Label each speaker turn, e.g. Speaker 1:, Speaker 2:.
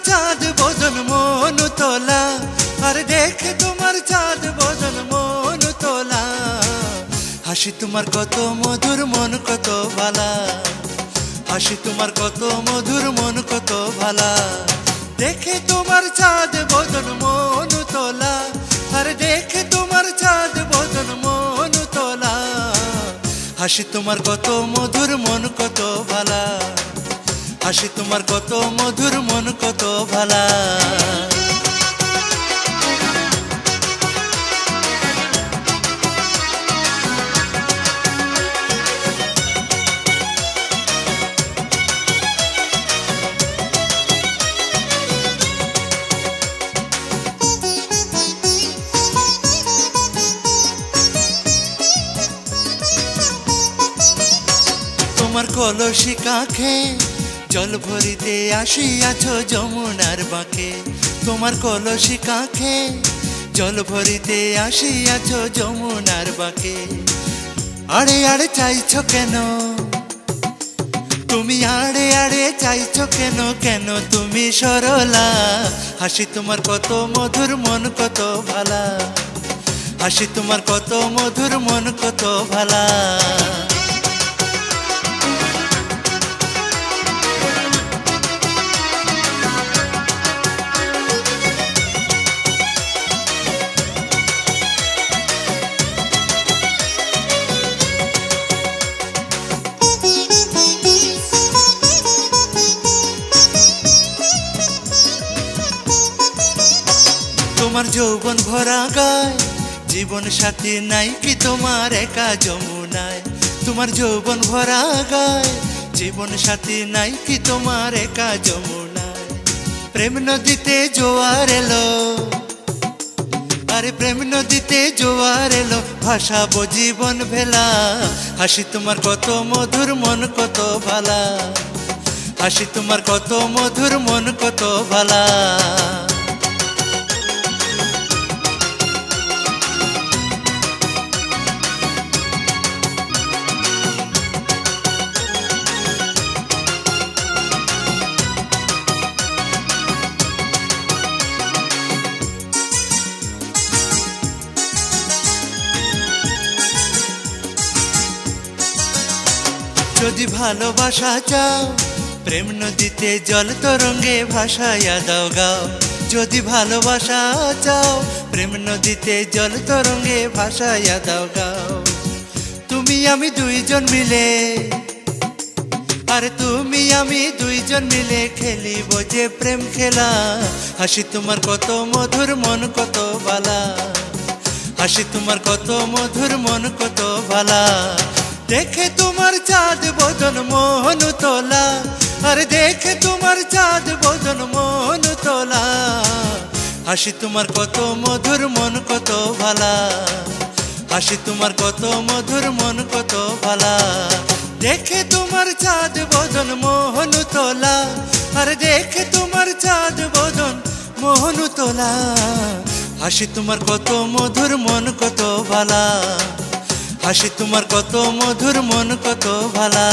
Speaker 1: চাঁদ বদন মন তোলা, আর দেখে তোমার চাঁদ বদন মন তোলা। হাসি তোমার কত মধুর মন কত ভালা, হাসি তোমার কত মধুর মন কত ভালা। দেখে তোমার চাঁদ বদন মন তোলা, আর দেখে তোমার চাঁদ বদন মন তোলা। হাসি তোমার কত মধুর মন কত ভালা, হাসি তোমার কত মধুর মন কত ভালা। তোমার কলসি কাঁখে জল ভরিতে আসিয়াছ যমুনার বাঁকে, তোমার কলসি কাঁখে জল ভরিতে আসিয়াছ যমুনার বাঁকে। আড়ে আড়ে চাইছো কেন তুমি, আড়ে আড়ে চাইছো কেন, কেন তুমি সরলা। হাসি তোমার কত মধুর মন কত ভালা, হাসি তোমার কত মধুর মন কত ভালা। তোমার যৌবন ভরা গায় জীবন সাথী নাই কি তোমার একা যমুনায়। তোমার যৌবন ভরা গায় জীবন সাথী নাই কি তোমার একা যমুনায়। প্রেম নদীতে জোয়ার এলো, আরে প্রেম নদীতে জোয়ার এলো, ভাসাবো জীবন ভেলা। হাসি তোমার কত মধুর মন কত ভালা, হাসি তোমার কত মধুর মন কত ভালা। যদি ভালোবাসা চাও প্রেম নদীতে জল তরঙ্গে ভাসাইয়া দাও গাও। যদি ভালোবাসা চাও প্রেম নদীতে জল তরঙ্গে ভাসাইয়া দাও গাও। তুমি আমি দুইজন মিলে, আরে তুমি আমি দুইজন মিলে খেলিব যে প্রেম খেলা। হাসি তোমার কত মধুর মন কত ভালা, হাসি তোমার কত মধুর মন কত ভালা। দেখে তোমার চাঁদ বদন মোহন তোলা, আর দেখে তোমার চাঁদ বদন মোহন তোলা। হাসি তোমার কত মধুর মন কত ভালা, হাসি তোমার কত মধুর মন কত ভালা। দেখে তোমার চাঁদ বদন মোহন তোলা, আর দেখে তোমার চাঁদ বদন মোহন তোলা। হাসি তোমার কত মধুর মন কত ভালা, হাসি তোমার কত মধুর মন কত ভালা।